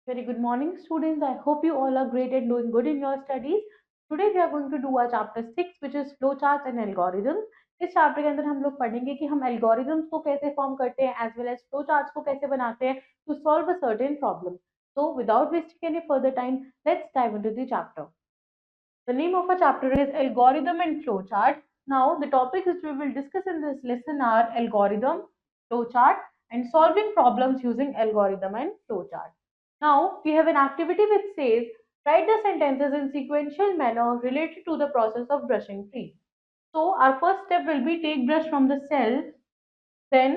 Very good morning, students. I hope you all are great and doing good in your studies. Today we are going to do our chapter 6, which is flowcharts and algorithms. इस chapter के अंदर हम लोग पढ़ेंगे कि हम algorithms को कैसे फॉर्म करते हैं as well as flow charts को कैसे बनाते हैं to solve a certain problem. So without wasting any further time, let's dive into the chapter. The name of our chapter is Algorithm and Flowchart. Now, the topics which we will discuss in this lesson are algorithm, flowchart, and solving problems using algorithm and flowchart. Now, we have an activity which says write the sentences in sequential manner related to the process of brushing teeth. So, our first step will be take brush from the cell, then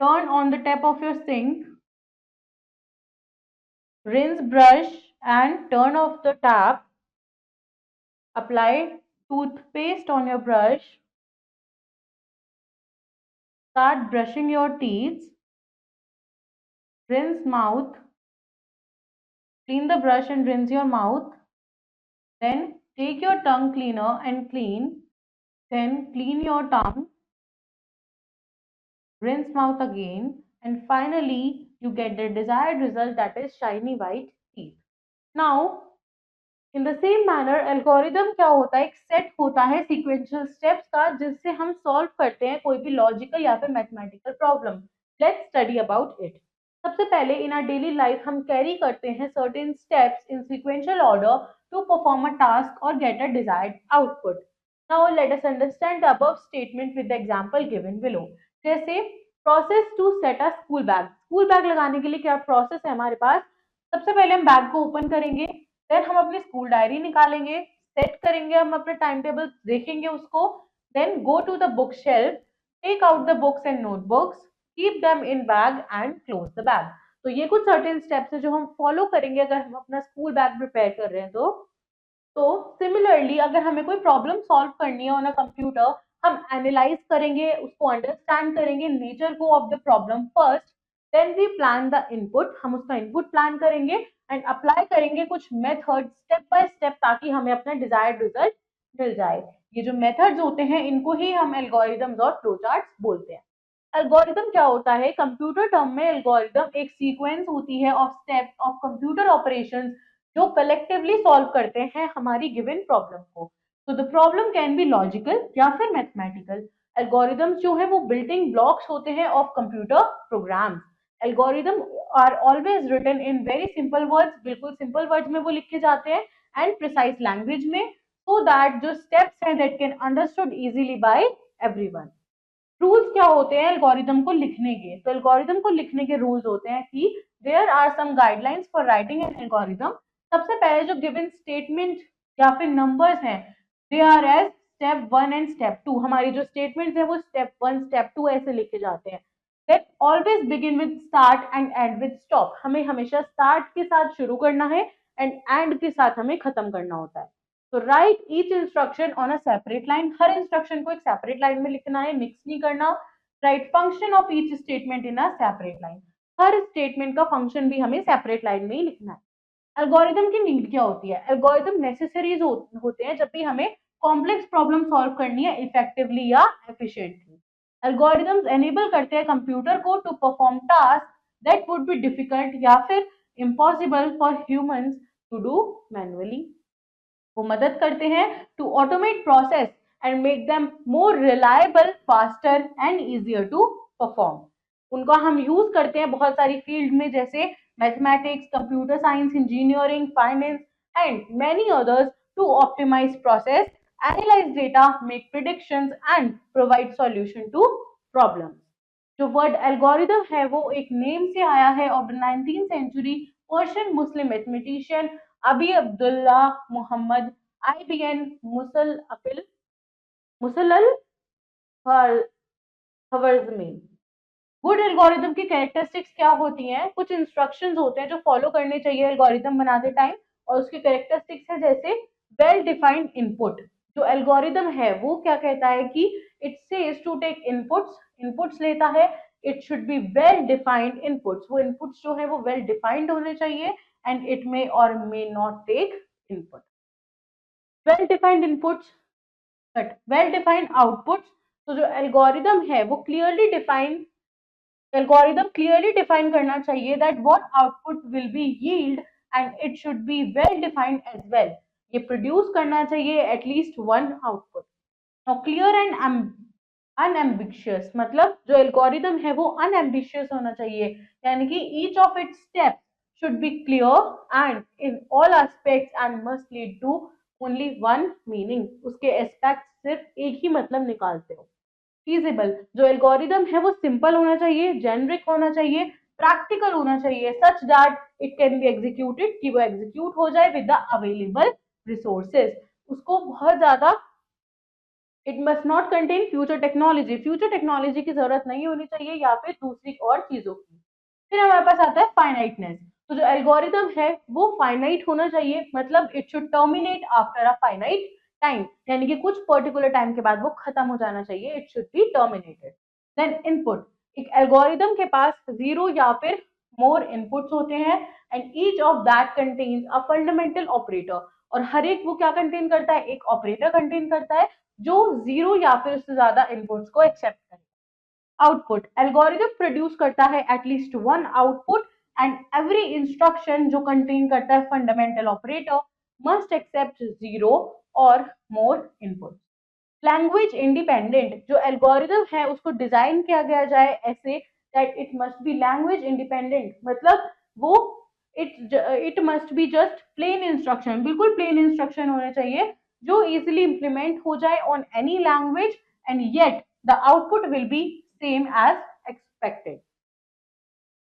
turn on the tap of your sink, rinse brush and turn off the tap, apply toothpaste on your brush, start brushing your teeth, rinse mouth, clean the brush and rinse your mouth, then take your tongue cleaner and clean, then clean your tongue, rinse mouth again, and finally you get the desired result, that is shiny white teeth. Now, in the same manner algorithm क्या होता है, एक set होता है sequential steps का जिससे हम solve करते हैं कोई भी लॉजिकल या फिर mathematical problem. Let's study about it. सबसे पहले इन आवर डेली लाइफ हम कैरी करते हैं certain steps in sequential order to perform a task और get a desired output. Now let us understand the above statement with the example given below. जैसे process to set a school bag लगाने के लिए क्या process है हमारे पास. सबसे पहले हम बैग को ओपन करेंगे, देन हम अपनी स्कूल डायरी निकालेंगे, सेट करेंगे, हम अपने टाइम टेबल देखेंगे उसको, then go to the bookshelf, take out the books and notebooks, keep them in bag and close the bag. तो ये कुछ सर्टेन स्टेप्स है जो हम फॉलो करेंगे अगर हम अपना स्कूल बैग प्रिपेयर कर रहे हैं. तो सिमिलरली अगर हमें कोई प्रॉब्लम सॉल्व करनी है ऑन अ कंप्यूटर, हम एनालाइज करेंगे, उसको अंडरस्टैंड करेंगे नेचर को of the problem first, then we plan the input, हम उसका इनपुट प्लान करेंगे एंड अप्लाई करेंगे कुछ मेथड स्टेप बाय स्टेप ताकि हमें अपना डिजायर्ड रिजल्ट मिल जाए. ये जो मेथड्स होते हैं इनको ही हम एल्गोरिथम्स और फ्लोचार्ट्स बोलते हैं. एल्गोरिथम क्या होता है, कंप्यूटर टर्म में एल्गोरिथम एक सीक्वेंस होती है of steps of computer operations जो कलेक्टिवली सॉल्व करते हैं हमारी गिवन प्रॉब्लम को. तो the problem can be logical या फिर मैथमेटिकल. एल्गोरिथम्स जो है वो बिल्डिंग ब्लॉक्स होते हैं of computer programs. Algorithm are always written in very simple words, बिल्कुल सिंपल वर्ड्स में वो लिखे जाते हैं एंड प्रिसाइज लैंग्वेज में, सो दैट जो स्टेप्स हैं that can understood easily by everyone. Rules क्या होते हैं एल्गोरिदम को लिखने के, तो एल्गोरिदम को लिखने के रूल्स होते हैं कि there are some guidelines for writing an algorithm. सबसे पहले जो गिवन स्टेटमेंट या फिर नंबर्स हैं, they are as step 1 and step 2. हमारी जो स्टेटमेंट्स है वो स्टेप 1 स्टेप 2 ऐसे लिखे जाते हैं. Then always begin with start and end with stop. हमें हमेशा स्टार्ट के साथ शुरू करना है एंड एंड के साथ हमें खत्म करना होता है. तो right each instruction on a separate line, her instruction को एक सेपरेट लाइन में लिखना है, मिक्स नहीं करना. Right function of each statement in a separate line, her statement का फंक्शन भी हमें सेपरेट लाइन में ही लिखना है. एल्गोरिदम की नीड क्या होती है, एल्गोरिदम नेसेसरीज होते हैं जब भी हमें कॉम्प्लेक्स प्रॉब्लम सॉल्व करनी है इफेक्टिवली या एफिशिएंटली. एल्गोरिदम्स एनेबल करते हैं कंप्यूटर को to perform task that would be difficult या फिर impossible for humans to do manually. वो मदद करते हैं to automate process and make them more reliable, faster and easier to perform. उनका हम यूज करते हैं बहुत सारी फील्ड में जैसे mathematics, computer science, engineering, finance and many others to optimize process, analyze data, make predictions and provide solution to problems. जो word algorithm है वो एक नेम से आया है of the 19th century Persian Muslim mathematician Abi Abdullah Muhammad IBN मुसलल Khwarizmi. Good algorithm की characteristics क्या होती हैं, कुछ इंस्ट्रक्शंस होते हैं जो फॉलो करने चाहिए एल्गोरिदम बनाते टाइम और उसकी कैरेक्टरिस्टिक्स है जैसे वेल डिफाइंड इनपुट. जो एल्गोरिदम है वो क्या कहता है कि it says to take inputs लेता है. It should be well defined inputs, वो इनपुट्स जो है वो वेल डिफाइंड होने चाहिए एंड इट मे और may not take input. Well defined inputs but well defined outputs. तो जो एल्गोरिदम है वो clearly define algorithm clearly define करना चाहिए that what output will be yield and it should be well defined as well. ये produce करना चाहिए at least one output. Now clear and unambiguous, मतलब जो एल्गोरिदम है वो अनएम्बिशियस होना चाहिए, यानी कि each of its step should be clear and in all aspects and must lead to only one meaning। उसके एस्पेक्ट सिर्फ एक ही मतलब निकालते हो। फीजिबल, जो एल्गोरिदम है वो सिंपल होना चाहिए, जेनरिक होना चाहिए, प्रैक्टिकल होना चाहिए, such that it can be executed, कि वो एग्जीक्यूट हो जाए विद द अवेलेबल रिसोर्सेज। उसको बहुत ज्यादा, it must not contain future technology, future technology की जरूरत नहीं होनी चाहिए या फिर दूसरी और चीजों की। फिर हमारे पास आता है फाइनाइटनेस। तो जो एल्गोरिदम है वो फाइनाइट होना चाहिए, मतलब it should terminate after a finite time, यानी कि कुछ पर्टिकुलर टाइम के बाद वो खत्म हो जाना चाहिए, it should be terminated. Then input, एक एल्गोरिदम के पास जीरो या फिर मोर इनपुट्स होते हैं and each of that contains a fundamental operator, और हर एक वो क्या कंटेन करता है, एक ऑपरेटर कंटेन करता है जो जीरो या फिर उससे ज्यादा इनपुट्स को एक्सेप्ट करे। आउटपुट, एल्गोरिथम प्रोड्यूस करता है at least one output and every instruction जो कंटेन करता है fundamental operator must accept zero और मोर इनपुट। लैंग्वेज इंडिपेंडेंट, जो एल्गोरिथम है उसको डिजाइन किया गया जाए ऐसे that it must be language independent, मतलब वो it must be just plain instruction, बिल्कुल प्लेन इंस्ट्रक्शन होने चाहिए जो इजिली इंप्लीमेंट हो जाए on any language and yet the output will be same as expected.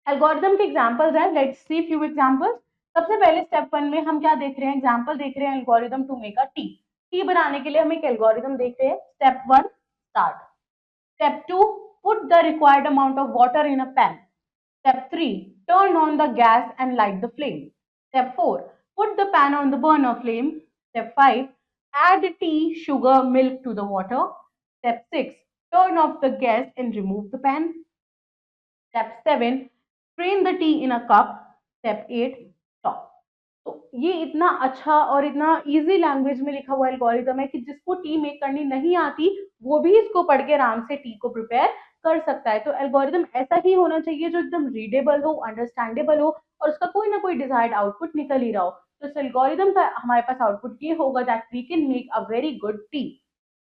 Algorithm के एग्जांपल्स हैं, लेट्स सी फ्यू एग्जांपल्स। सबसे पहले स्टेप वन में हम क्या देख रहे हैं, एग्जांपल देख रहे हैं algorithm to make a tea. Tea बनाने के लिए हम एक एल्गोरिथम देख रहे हैं। Step one, start. Step two, put the required amount of water in a pan. Step 3, turn on the gas and light the flame. Step 4, put the pan on the burner flame. Step 5, add tea, sugar, milk to the water. Step 6, turn off the gas and remove the pan. Step 7, strain the tea in a cup. Step 8, stop. तो ये इतना अच्छा और इतना easy language में लिखा हुआ algorithm है कि जिसको टी मेक करनी नहीं आती वो भी इसको पढ़ के आराम से टी को प्रिपेयर कर सकता है। तो एल्गोरिथम ऐसा ही होना चाहिए जो एकदम रीडेबल हो, अंडरस्टैंडेबल हो और उसका कोई ना कोई डिजायर्ड आउटपुट निकल ही रहा हो। तो इस एल्गोरिथम का हमारे पास आउटपुट ये होगा that we can make a very good tea.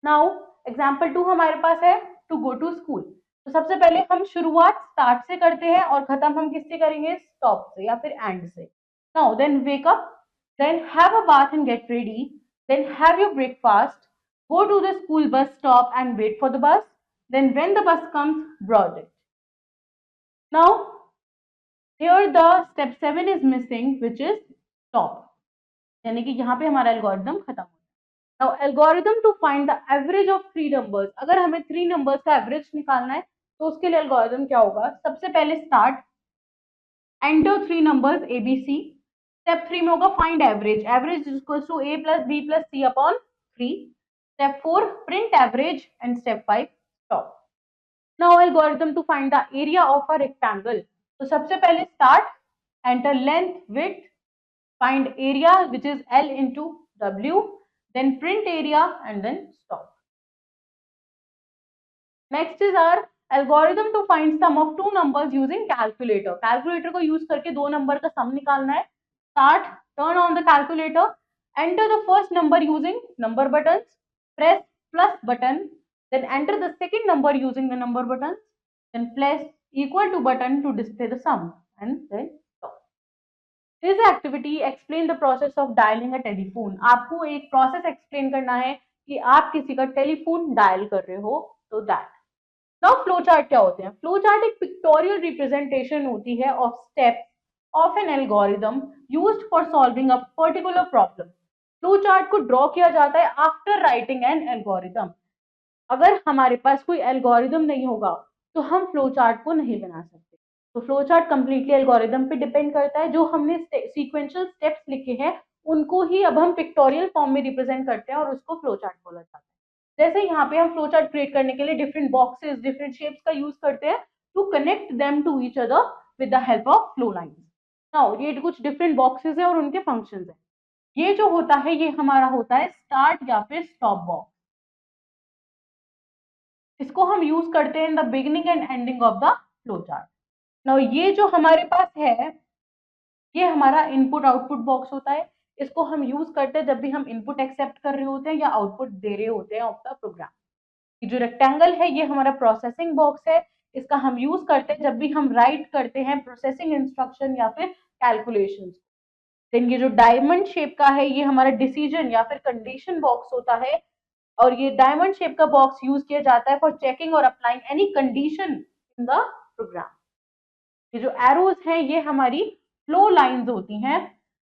Now example two हमारे पास है टू गो टू स्कूल। तो सबसे पहले हम शुरुआत स्टार्ट से करते हैं और खत्म हम किससे करेंगे, स्टॉप से या फिर एंड से। Now, then wake up, then have a bath and get ready, then have your breakfast, go to the school bus stop and wait for the bus, then when the bus comes, board it. Now, here the step 7 is missing, which is stop. यानी कि यहाँ पे हमारा algorithm खत्म हो गया। Now, algorithm to find the average of three numbers, अगर हमें थ्री नंबर्स का एवरेज निकालना है तो उसके लिए एल्गोरिथम क्या होगा, सबसे पहले start, enter three numbers A B C. Step 3 में होगा find average, average is equal to a plus b plus c upon 3। Step 4, print average and step 5, stop. Now algorithm to find the area of a rectangle. तो सबसे पहले start, enter length width, find area which is L into W, then print area and then stop. Next is our algorithm to find sum of two numbers using calculator. Calculator को use करके दो number का sum निकालना है। Start, turn on the calculator, enter the first number using number buttons, press plus button, then enter the second number using the number buttons, then press equal to button to display the sum and then stop. This activity explain the process of dialing a telephone. आपको एक process explain करना है कि आप किसी का telephone dial कर रहे हो, तो that. Now फ्लो चार्ट क्या होते हैं, फ्लो चार्ट एक पिक्टोरियल रिप्रेजेंटेशन होती है of steps of an algorithm used for solving a particular problem. Flow chart को ड्रॉ किया जाता है आफ्टर राइटिंग एन एल्गोरिथम। अगर हमारे पास कोई एल्गोरिथम नहीं होगा तो हम फ्लो चार्ट को नहीं बना सकते। तो फ्लो चार्ट कंप्लीटली एल्गोरिथम पे डिपेंड करता है। जो हमने सीक्वेंशियल स्टेप्स लिखे हैं उनको ही अब हम पिक्टोरियल फॉर्म में रिप्रेजेंट करते हैं और उसको फ्लो चार्ट बोला जाता है। जैसे यहाँ पे हम फ्लो चार्ट क्रिएट करने के लिए डिफरेंट बॉक्सेस, डिफरेंट शेप्स का यूज करते हैं to connect them to each other with the help of flow lines. Now ये कुछ डिफरेंट बॉक्सेस है और उनके फंक्शंस है। ये जो होता है ये हमारा होता है स्टार्ट या फिर स्टॉप बॉक्स। इसको हम यूज करते हैं in the beginning and ending of the flow chart. Now ये जो हमारे पास है, ये हमारा इनपुट आउटपुट बॉक्स होता है। इसको हम यूज करते हैं जब भी हम इनपुट एक्सेप्ट कर रहे होते हैं या आउटपुट दे रहे होते हैं ऑफ द प्रोग्राम। ये जो रेक्टेंगल है ये हमारा प्रोसेसिंग बॉक्स है। इसका हम यूज करते हैं जब भी हम राइट करते हैं प्रोसेसिंग इंस्ट्रक्शन या फिर कैलकुलेशंस। देन ये जो डायमंड शेप का है ये हमारा डिसीजन या फिर कंडीशन बॉक्स होता है, और ये डायमंड शेप का बॉक्स यूज किया जाता है फॉर चेकिंग और applying any condition in the program. ये जो एरोज हैं ये हमारी फ्लो लाइंस होती हैं।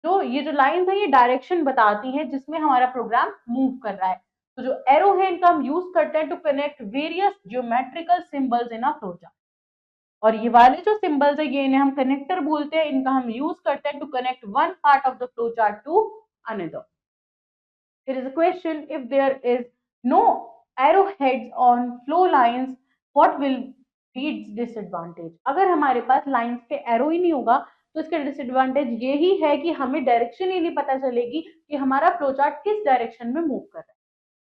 जो ये जो लाइंस है ये डायरेक्शन बताती हैं जिसमें हमारा प्रोग्राम मूव कर रहा है। तो जो एरो है इनका हम यूज करते हैं to connect various geometrical symbols in a flow chart. और ये वाले जो सिंबल्स है ये इन्हें हम कनेक्टर बोलते हैं। इनका हम यूज करते हैं to connect one part of the flow chart to another. There is a question, if there is no arrowheads on flow lines, what will be its disadvantage? अगर हमारे पास लाइंस पे एरो ही नहीं होगा तो इसका डिसएडवांटेज यही है कि हमें डायरेक्शन ही नहीं पता चलेगी कि हमारा फ्लो चार्ट किस डायरेक्शन में मूव कर रहा है।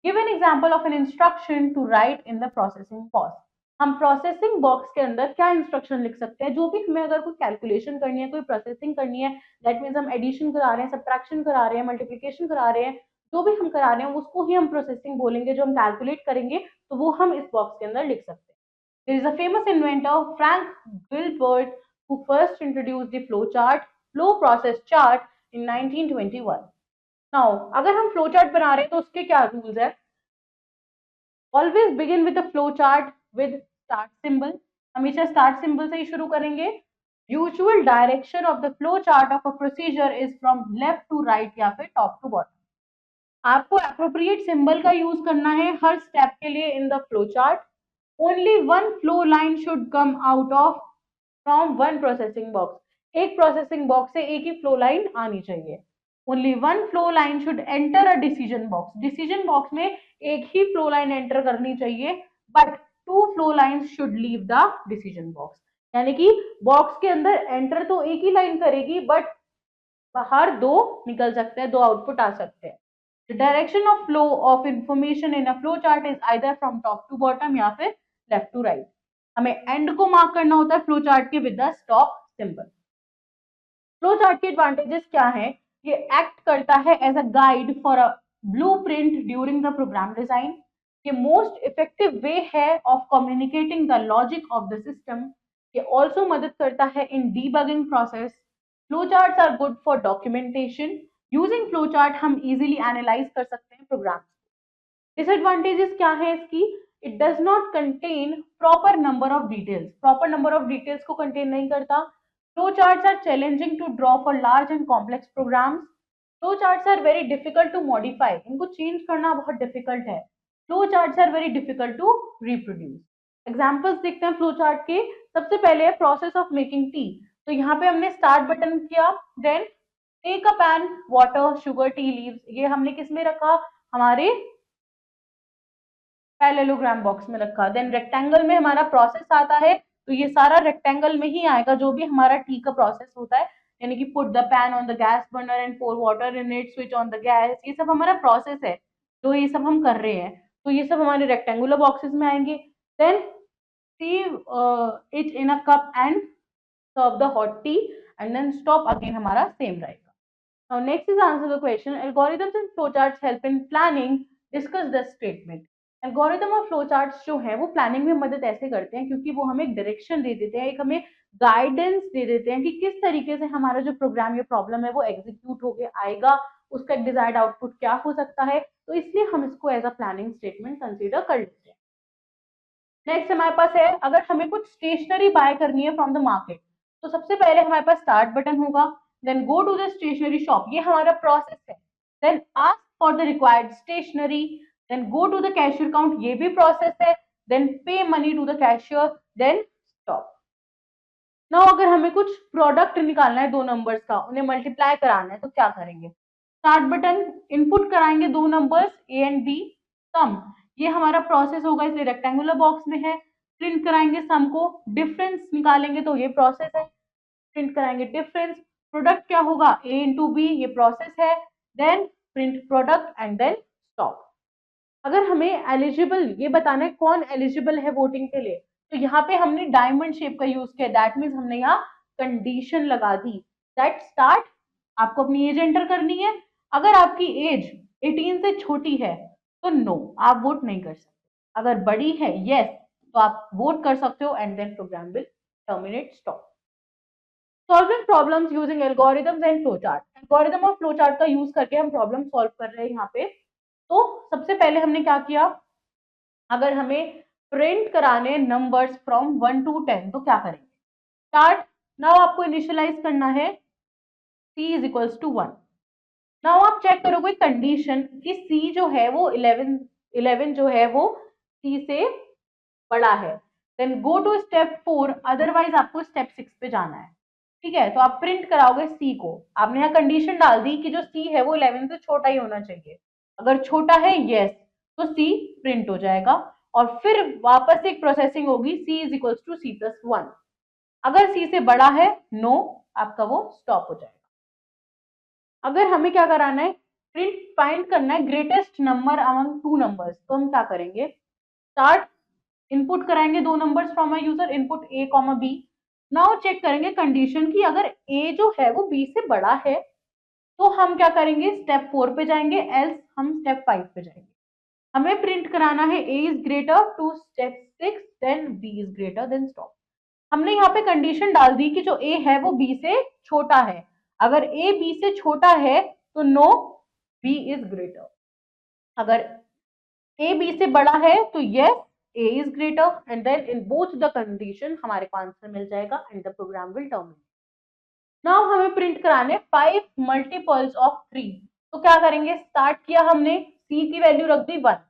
Give an example of an instruction to write in the processing box. हम प्रोसेसिंग बॉक्स के अंदर क्या इंस्ट्रक्शन लिख सकते हैं? जो भी हमें अगर कोई कैलकुलेशन करनी है, कोई प्रोसेसिंग करनी है, दैट मीन्स हम एडिशन करा रहे हैं, सब्ट्रैक्शन करा रहे हैं, मल्टीप्लिकेशन करा रहे हैं, जो भी हम करा रहे हैं उसको ही हम प्रोसेसिंग बोलेंगे। जो हम कैलकुलेट करेंगे तो वो हम इस बॉक्स के अंदर लिख सकते हैं। There is a famous inventor, Frank Gilbert, who first introduced the flow process chart in 1921. Now, अगर हम फ्लो चार्ट बना रहे हैं तो उसके क्या रूल्स है? Always begin with the flow chart with start symbol. हमेशा start symbol से ही शुरू करेंगे। Usual direction of the flow chart of a procedure is from left to right या फिर top to bottom. आपको appropriate symbol का use करना है हर स्टेप के लिए in the flow chart. Only one flow line should come out of from one processing box. एक processing box से एक ही flow line आनी चाहिए। Only one flow line should enter a decision box. Decision box में एक ही flow line enter करनी चाहिए, but two flow lines should leave the decision box. यानी कि बॉक्स के अंदर एंटर तो एक ही लाइन करेगी बट बाहर दो निकल सकते हैं, दो आउटपुट आ सकते हैं। The direction of flow of information in a flow chart is either from top to bottom या फिर left to right. हमें एंड को मार्क करना होता है फ्लो चार्ट के with the stop symbol. Flow chart के एडवांटेजेस क्या है? ये एक्ट करता है as a guide for a blueprint during the program design. ये मोस्ट इफेक्टिव वे है of communicating the logic of the system. ये ऑल्सो मदद करता है in debugging process. Flow charts are good for documentation. Using flow chart हम easily analyse कर सकते हैं प्रोग्राम। डिसएडवांटेजेस क्या है इसकी? It does not contain proper number of details. Proper number of details को कंटेन नहीं करता। Flow charts are challenging to draw for large and complex programs. Flow charts are very difficult to modify. इनको change करना बहुत difficult है। Flow charts are very difficult to reproduce. Examples देखते हैं flow chart के। सबसे पहले है प्रोसेस ऑफ मेकिंग टी। तो यहाँ पे हमने स्टार्ट बटन किया, then take a pan, water, sugar, tea leaves. ये हमने किस में रखा? हमारे पैरेललोग्राम बॉक्स में रखा। देन रेक्टेंगल में हमारा प्रोसेस आता है, तो ये सारा रेक्टेंगल में ही आएगा जो भी हमारा टी का प्रोसेस होता है। यानी कि put the pan on the gas burner and pour water in it, switch on the gas, ये सब हमारा प्रोसेस है जो ये सब हम कर रहे हैं। तो ये सब हमारे रेक्टेंगुलर बॉक्सेस में आएंगे। Then it in a cup and serve the hot tea and then stop, again हमारा सेम रहेगा। Now next is answer the question. Algorithms and flowcharts help in planning. Discuss the statement. Algorithm और flow charts जो है वो planning में मदद ऐसे करते हैं क्योंकि वो हमें एक डायरेक्शन दे देते हैं, एक हमें गाइडेंस दे देते हैं कि किस तरीके से हमारा जो प्रोग्राम या प्रॉब्लम है वो एग्जीक्यूट होके आएगा, उसका एक डिजायर्ड आउटपुट क्या हो सकता है। तो इसलिए हम इसको as a planning statement consider कर लेते हैं। नेक्स्ट हमारे पास है, अगर हमें कुछ स्टेशनरी बाय करनी है फ्रॉम द मार्केट, तो सबसे पहले हमारे पास स्टार्ट बटन होगा, then go to the stationery shop, ये हमारा प्रोसेस है, then ask for the required stationery, then go to the cashier count, ये भी प्रोसेस है, then pay money to the cashier, then stop. Now अगर हमें कुछ प्रोडक्ट निकालना है दो नंबर्स का, उन्हें मल्टीप्लाई कराना है तो क्या करेंगे? स्टार्ट बटन, इनपुट कराएंगे दो नंबर्स ए एंड बी, सम, ये हमारा प्रोसेस होगा इसलिए रेक्टेंगुलर बॉक्स में है। प्रिंट कराएंगे सम को, डिफरेंस निकालेंगे तो ये प्रोसेस है, प्रिंट कराएंगे डिफरेंस। प्रोडक्ट क्या होगा? ए इंटू बी, ये प्रोसेस है, then print product and then stop. अगर हमें एलिजिबल ये बताना है कौन एलिजिबल है वोटिंग के लिए, तो यहाँ पे हमने डायमंड शेप का यूज किया, दैट मीन्स हमने यहाँ कंडीशन लगा दी दैट स्टार्ट, आपको अपनी एज एंटर करनी है। अगर आपकी एज 18 से छोटी है तो नो, आप वोट नहीं कर सकते। अगर बड़ी है यस, तो आप वोट कर सकते हो and then program will terminate stop. Solving problems using algorithms and flow chart, algorithm और फ्लो चार्ट का यूज करके हम प्रॉब्लम सॉल्व कर रहे हैं यहाँ पे। तो सबसे पहले हमने क्या किया, अगर हमें प्रिंट कराने नंबर्स फ्रॉम 1 to 10 तो क्या करेंगे, स्टार्ट। नाउ आपको इनिशियलाइज करना है c is equals to 1। Now आप चेक करोगे कंडीशन कि c जो है वो 11 जो है वो c से बड़ा है, then go to step 4, otherwise आपको स्टेप 6 पे जाना है। ठीक है, तो आप प्रिंट कराओगे c को, आपने यहाँ कंडीशन डाल दी कि जो c है वो 11 से छोटा ही होना चाहिए। अगर छोटा है यस, तो c प्रिंट हो जाएगा और फिर वापस एक प्रोसेसिंग होगी c is equals to c plus 1। अगर c से बड़ा है नो, आपका वो स्टॉप हो जाएगा। अगर हमें क्या कराना है, प्रिंट फाइंड करना है greatest number among two numbers, तो हम क्या करेंगे, स्टार्ट, इनपुट कराएंगे दो numbers from a user, input a comma b। Now check करेंगे कंडीशन की, अगर a जो है वो b से बड़ा है तो हम क्या करेंगे, स्टेप 4 पे जाएंगे, एल्स हम स्टेप 5 पे जाएंगे। हमें प्रिंट कराना है a is greater to step 6 then b is greater then stop. हमने यहाँ पे कंडीशन डाल दी कि जो a है वो b से छोटा है, अगर a b से छोटा है तो नो, b इज ग्रेटर। अगर a b से बड़ा है तो yes, a is greater and then in both the condition हमारे को आंसर मिल जाएगा and the program will terminate. Now हमें प्रिंट कराने 5 मल्टीपल्स ऑफ 3, तो क्या करेंगे, स्टार्ट किया हमने, c की वैल्यू रख दी 1,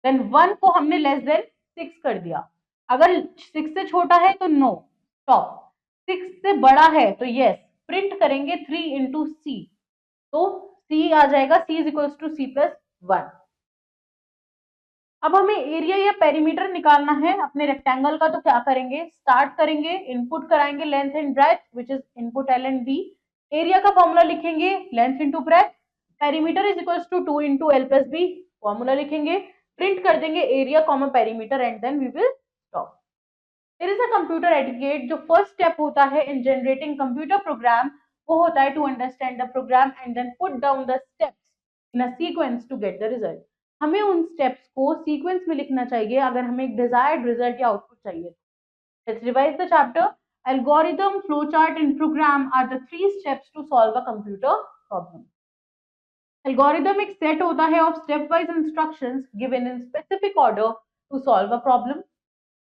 देन 1 को हमने लेस देन 6 कर दिया। अगर 6 से छोटा है तो नो, स्टॉप। 6 से बड़ा है तो यस, प्रिंट करेंगे 3 इंटू सी, तो c आ जाएगा c is equals to c plus 1। अब हमें एरिया या पेरीमीटर निकालना है अपने रेक्टेंगल का, तो क्या करेंगे, स्टार्ट करेंगे, इनपुट कराएंगे length and breadth which is input L and B, area का फॉर्मूला लिखेंगे length into breadth, perimeter is equals to 2 into L plus B, formula लिखेंगे, प्रिंट कर देंगे area comma perimeter and then we will stop. There is a computer etiquette, जो first step होता है in generating computer program, वो होता है to understand the program and then put down the steps in a sequence to get the result. हमें उन steps को sequence में लिखना चाहिए अगर हमें एक डिजायर्ड रिजल्ट या आउटपुट चाहिए। Let's revise the chapter. Algorithm, flow chart and program are the three steps to solve a computer problem. Algorithm एक सेट होता है of step wise instructions given in specific order to solve a problem.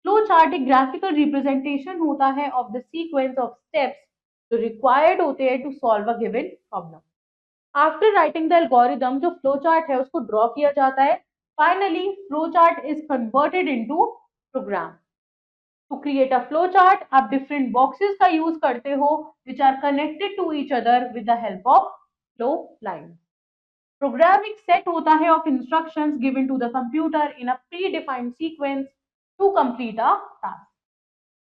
Flow chart एक graphical representation होता है of the sequence of steps जो required होते हैं to solve a given problem. After writing the algorithm, जो flow chart है उसको draw किया जाता है। Finally flow chart is converted into program. To create a flow chart आप डिफरेंट बॉक्सेस का यूज करते हो which are connected to each other with the help of flow line. Program एक सेट होता है of instructions given to the computer in a predefined sequence to complete a task.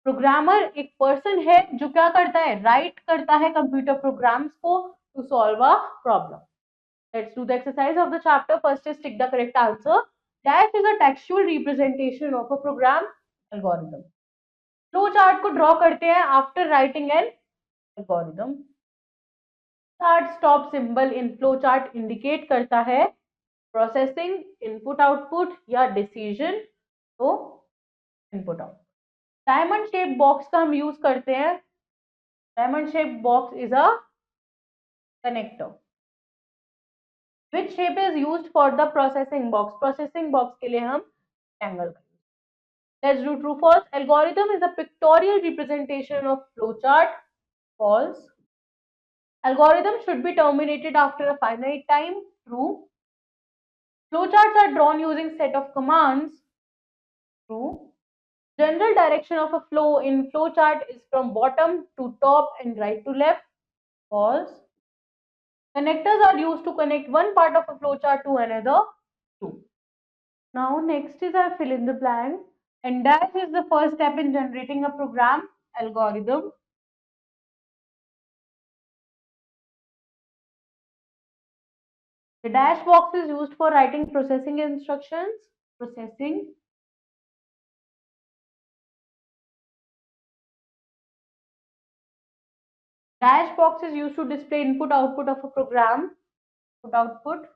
Programmer एक person है जो क्या करता है, write करता है कंप्यूटर प्रोग्राम्स को to solve a problem. Let's do the exercise of the chapter. First is tick the correct answer. Dash is a textual representation of a program algorithm. Flow chart को draw करते हैं after writing an algorithm. Start stop symbol in flow chart indicate करता है processing, input output या decision, तो input output. Diamond shaped box का हम use करते हैं. Diamond shaped box is a connector. Which shape is used for the processing box? Processing box के लिए हम rectangle. Let's do true false. Algorithm is a pictorial representation of flowchart. False. Algorithm should be terminated after a finite time. True. Flowcharts are drawn using set of commands. True. General direction of a flow in flowchart is from bottom to top and right to left. False. Connectors are used to connect one part of a flowchart to another. True. Now next is our fill in the blank. And dash is the first step in generating a program algorithm. The dash box is used for writing processing instructions. Processing. Dash box is used to display input output of a program. Put output.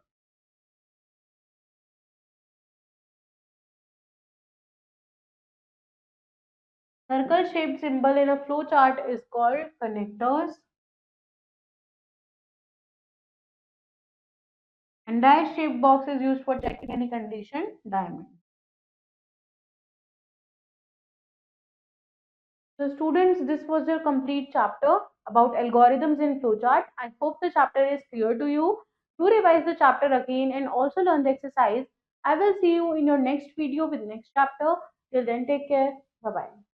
Circle shaped symbol in a flow chart is called connectors. And dash shaped box is used for checking any condition. Diamond. So students, this was your complete chapter about algorithms in flowchart. I hope the chapter is clear to you. Do revise the chapter again and also learn the exercise. I will see you in your next video with next chapter. Till then, take care. Bye bye.